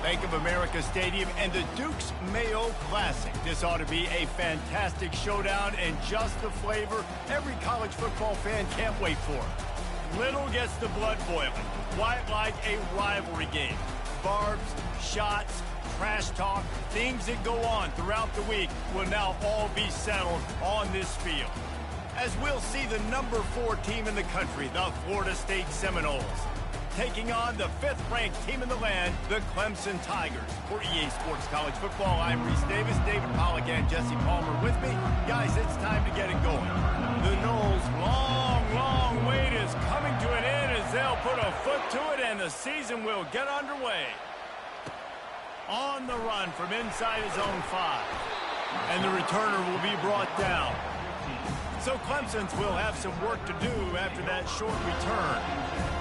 Bank of America Stadium and the Duke's Mayo Classic. This ought to be a fantastic showdown and just the flavor every college football fan can't wait for. Little gets the blood boiling, quite like a rivalry game. Barbs, shots, trash talk, things that go on throughout the week will now all be settled on this field. As we'll see the number 4 team in the country, the Florida State Seminoles, taking on the 5th-ranked team in the land, the Clemson Tigers. For EA Sports College Football, I'm Reese Davis, David Pollack, and Jesse Palmer with me. Guys, it's time to get it going. The Noles' long wait is coming to an end as they'll put a foot to it, and the season will get underway. On the run from inside his own 5. And the returner will be brought down. So Clemson's will have some work to do after that short return.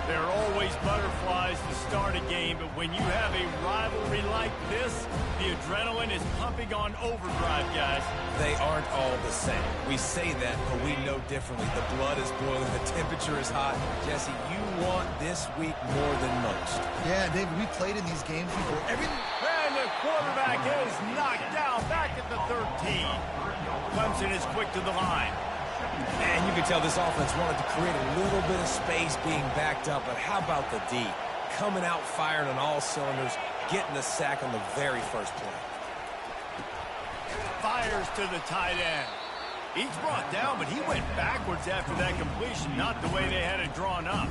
There are always butterflies to start a game, but when you have a rivalry like this, the adrenaline is pumping on overdrive, guys. They aren't all the same. We say that, but we know differently. The blood is boiling. The temperature is hot. Jesse, you want this week more than most. Yeah, David, we played in these games before. And the quarterback is knocked down back at the 13. Clemson is quick to the line. And you can tell this offense wanted to create a little bit of space being backed up, but how about the D? Coming out firing on all cylinders, getting the sack on the very first play. Fires to the tight end. He's brought down, but he went backwards after that completion, not the way they had it drawn up.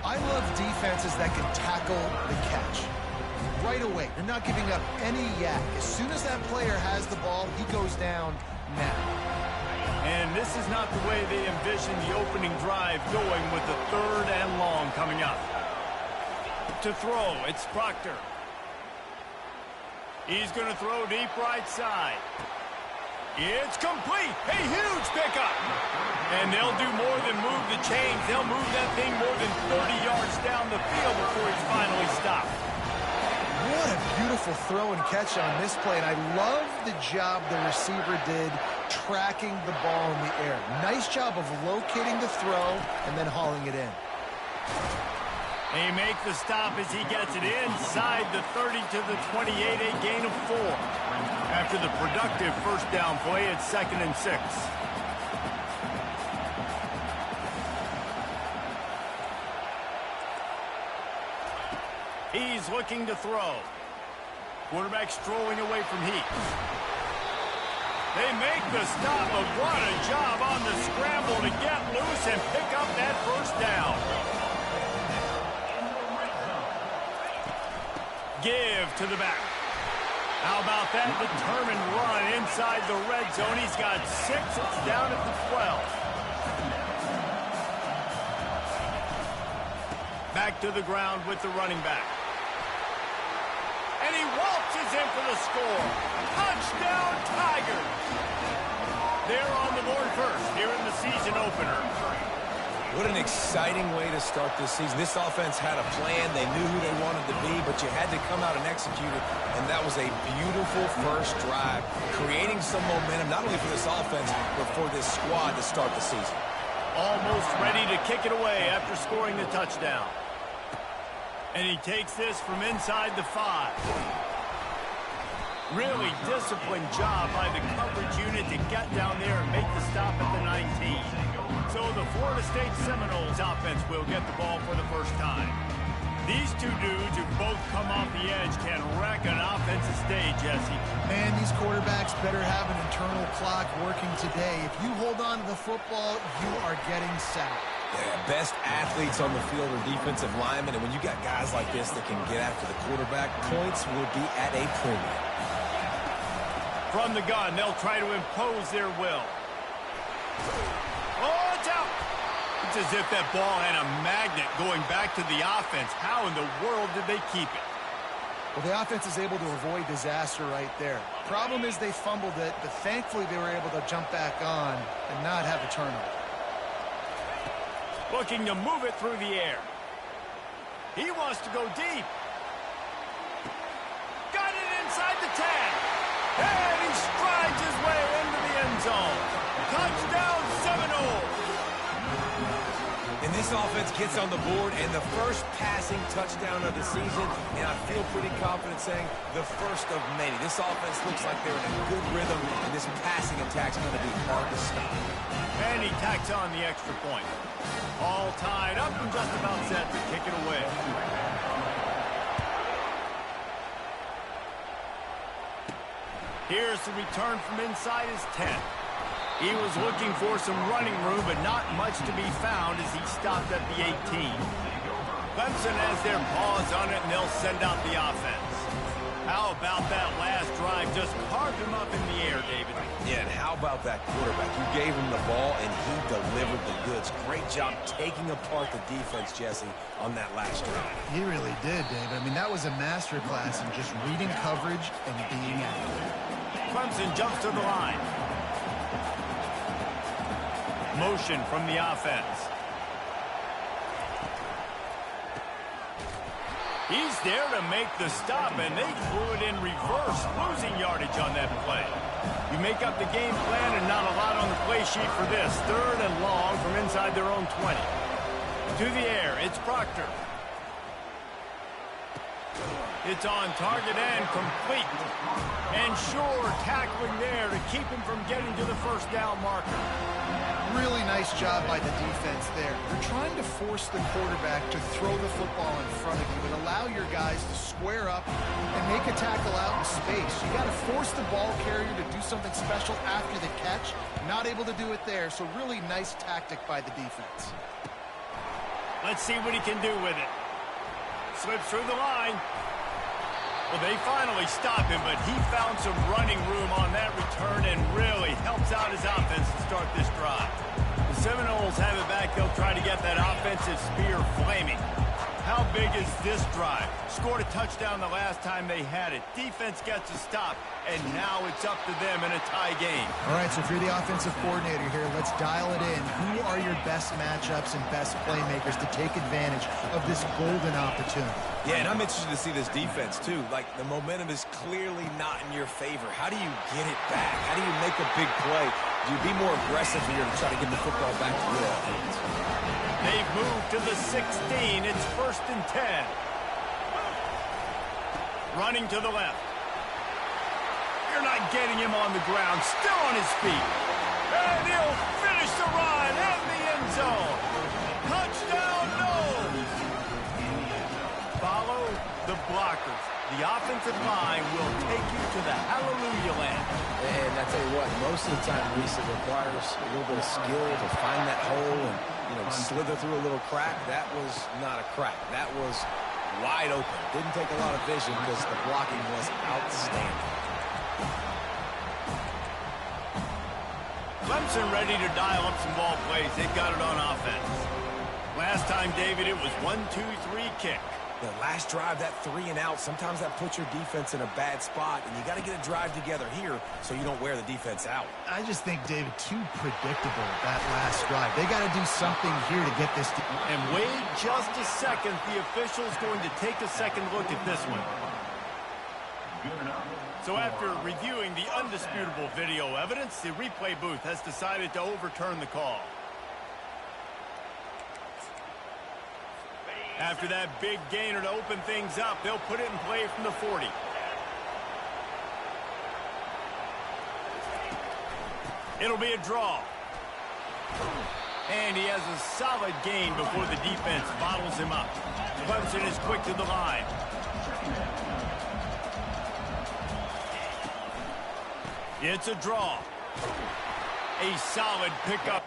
I love defenses that can tackle the catch. Right away, they're not giving up any yak. As soon as that player has the ball, he goes down now. And this is not the way they envisioned the opening drive going with the 3rd and long coming up. To throw, it's Proctor. He's going to throw deep right side. It's complete. A huge pickup. And they'll do more than move the chains. They'll move that thing more than 30 yards down the field before he's finally stopped. What a beautiful throw and catch on this play, and I love the job the receiver did tracking the ball in the air. Nice job of locating the throw and then hauling it in. They make the stop as he gets it inside the 30 to the 28, a gain of 4. After the productive first down play, it's 2nd and 6. He's looking to throw. Quarterback strolling away from Heath. They make the stop, but what a job on the scramble to get loose and pick up that first down. Give to the back. How about that determined run inside the red zone? He's got 6. It's down at the 12. Back to the ground with the running back. And he waltzes in for the score. Touchdown, Tigers. They're on the board first here in the season opener. What an exciting way to start this season. This offense had a plan. They knew who they wanted to be, but you had to come out and execute it. And that was a beautiful first drive, creating some momentum, not only for this offense, but for this squad to start the season. Almost ready to kick it away after scoring the touchdown. And he takes this from inside the 5. Really disciplined job by the coverage unit to get down there and make the stop at the 19. So the Florida State Seminoles offense will get the ball for the first time. These two dudes who both come off the edge can wreck an offensive stage, Jesse. Man, these quarterbacks better have an internal clock working today. If you hold on to the football, you are getting sacked. Yeah, best athletes on the field are defensive linemen, and when you got guys like this that can get after the quarterback, points will be at a premium. From the gun, they'll try to impose their will. Oh, it's out! It's as if that ball had a magnet going back to the offense. How in the world did they keep it? Well, the offense is able to avoid disaster right there. Problem is they fumbled it, but thankfully they were able to jump back on and not have a turnover. Looking to move it through the air. He wants to go deep. Got it inside the 10. And he strides his way into the end zone. Touchdown, Seminoles. And this offense gets on the board, and the first passing touchdown of the season, and I feel pretty confident saying the first of many. This offense looks like they're in a good rhythm, and this passing attack's going to be hard to stop. And he tacks on the extra point. All tied up and just about set to kick it away. Here's the return from inside his 10. He was looking for some running room, but not much to be found as he stopped at the 18. Clemson has their paws on it, and they'll send out the offense. How about that last drive? Just carved him up in the air, David. Yeah, and how about that quarterback? You gave him the ball, and he delivered the goods. Great job taking apart the defense, Jesse, on that last drive. He really did, David. I mean, that was a masterclass in just reading coverage and being accurate. Clemson jumps to the line. Motion from the offense. He's there to make the stop, and they threw it in reverse, losing yardage on that play. You make up the game plan and not a lot on the play sheet for this. 3rd and long from inside their own 20. To the air, it's Proctor. It's on target and complete. And sure, tackling there to keep him from getting to the first down marker. Really nice job by the defense there. You're trying to force the quarterback to throw the football in front of you and allow your guys to square up and make a tackle out in space. You got to force the ball carrier to do something special after the catch. Not able to do it there, so really nice tactic by the defense. Let's see what he can do with it. Slips through the line. Well, they finally stop him, but he found some running room on that return and really helps out his offense to start this drive. The Seminoles have it back. They'll try to get that offensive spear flaming. How big is this drive? Scored a touchdown the last time they had it. Defense gets a stop, and now it's up to them in a tie game. All right, so if you're the offensive coordinator here, let's dial it in. Who are your best matchups and best playmakers to take advantage of this golden opportunity? Yeah, and I'm interested to see this defense, too. Like, the momentum is clearly not in your favor. How do you get it back? How do you make a big play? Do you be more aggressive here to try to get the football back to your offense? They've moved to the 16. It's 1st and 10. Running to the left. You're not getting him on the ground. Still on his feet. And he'll finish the run in the end zone. Touchdown, Noles. Follow the blockers. The offensive line will take you to the hallelujah land. And I tell you what, most of the time, Reese, it requires a little bit of skill to find that hole and, slither through a little crack. That was not a crack. That was wide open. Didn't take a lot of vision because the blocking was outstanding. Clemson ready to dial up some ball plays. They've got it on offense. Last time, David, it was 1-2-3 kick. The last drive, that 3 and out, sometimes that puts your defense in a bad spot, and you got to get a drive together here so you don't wear the defense out. I just think, David, too predictable that last drive. They got to do something here to get this. And wait just a second. The official's going to take a second look at this one. So after reviewing the undisputable video evidence, the replay booth has decided to overturn the call. After that big gainer to open things up, they'll put it in play from the 40. It'll be a draw. And he has a solid gain before the defense bottles him up. Clemson is quick to the line. It's a draw. A solid pickup.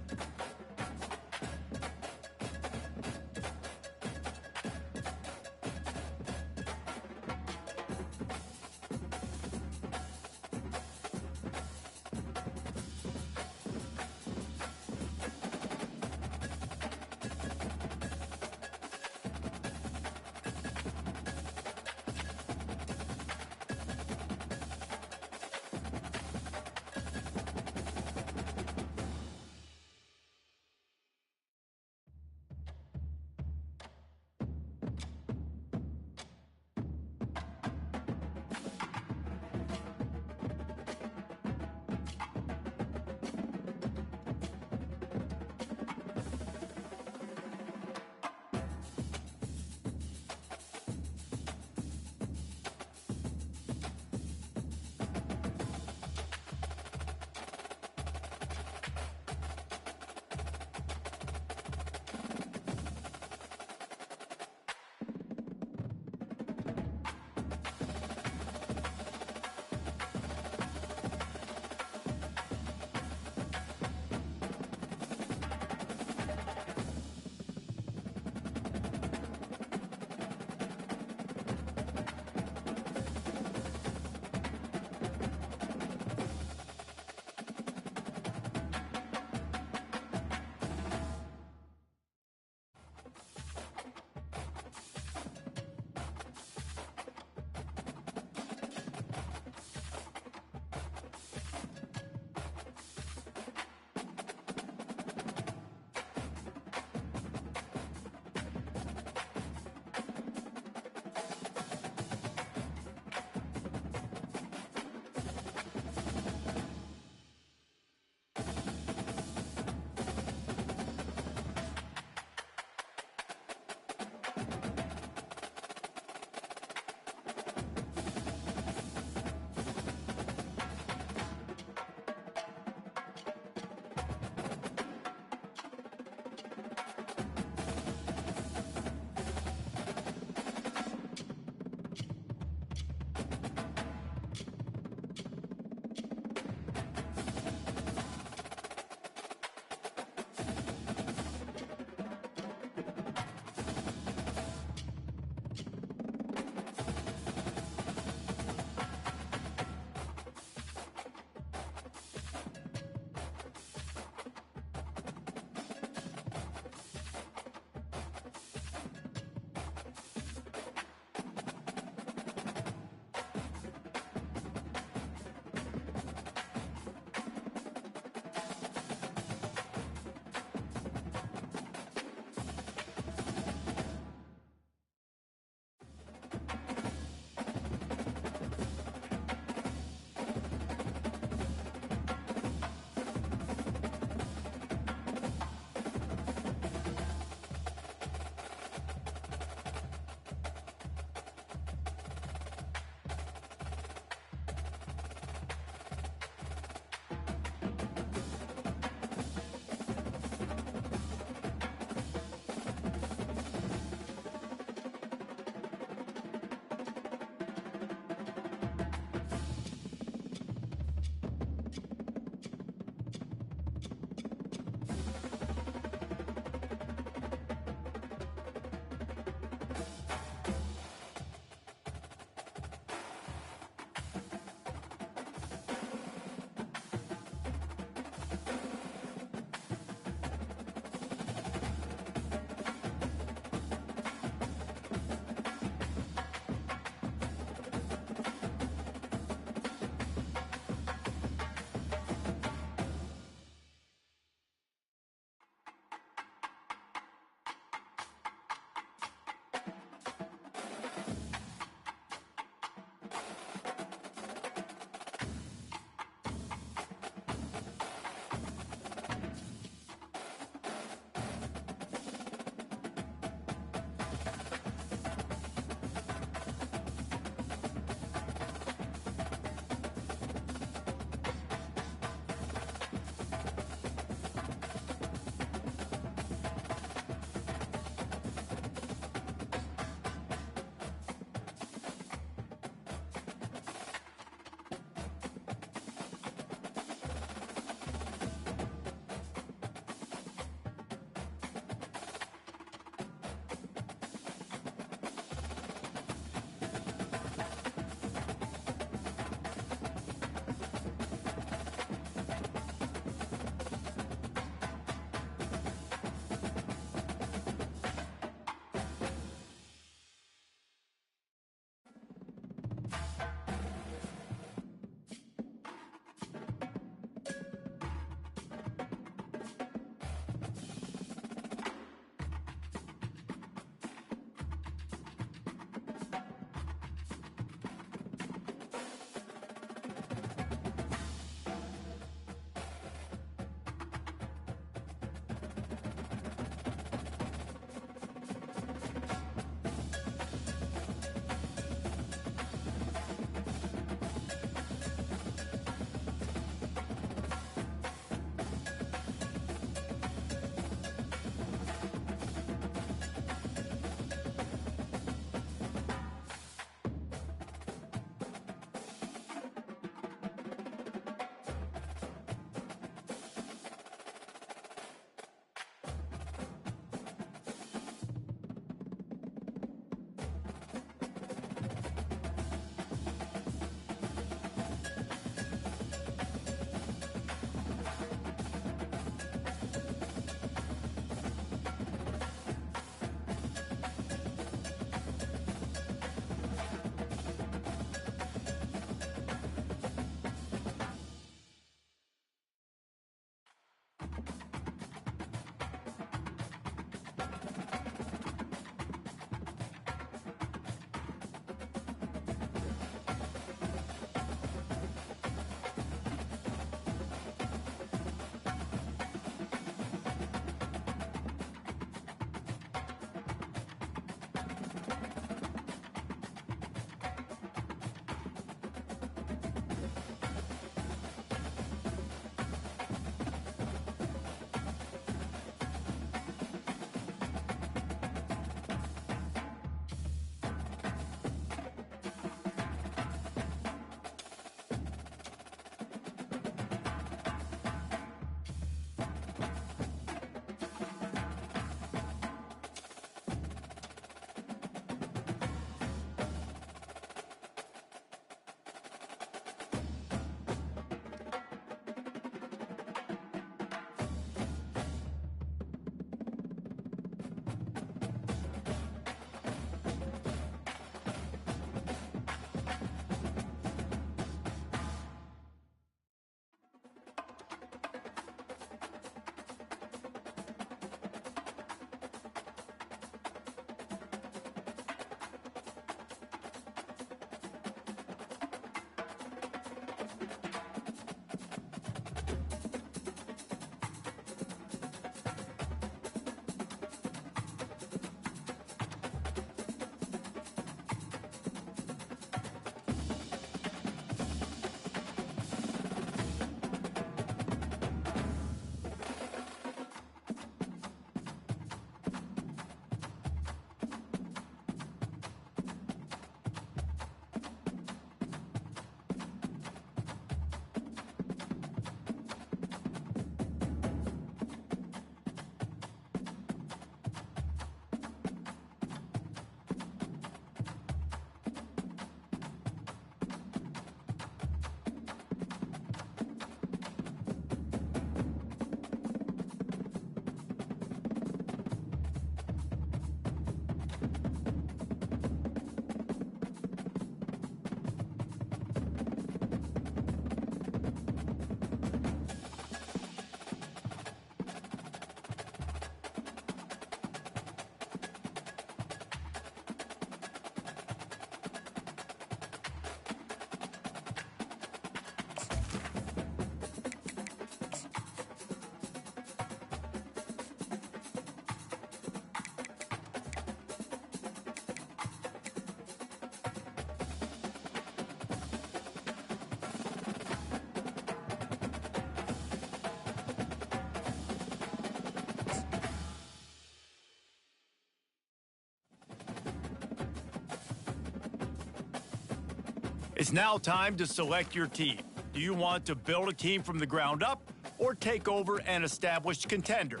It's now time to select your team. Do you want to build a team from the ground up or take over an established contender?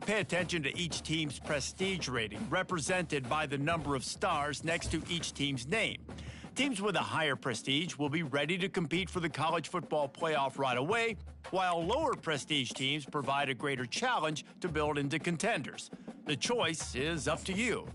Pay attention to each team's prestige rating, represented by the number of stars next to each team's name. Teams with a higher prestige will be ready to compete for the college football playoff right away, while lower prestige teams provide a greater challenge to build into contenders. The choice is up to you.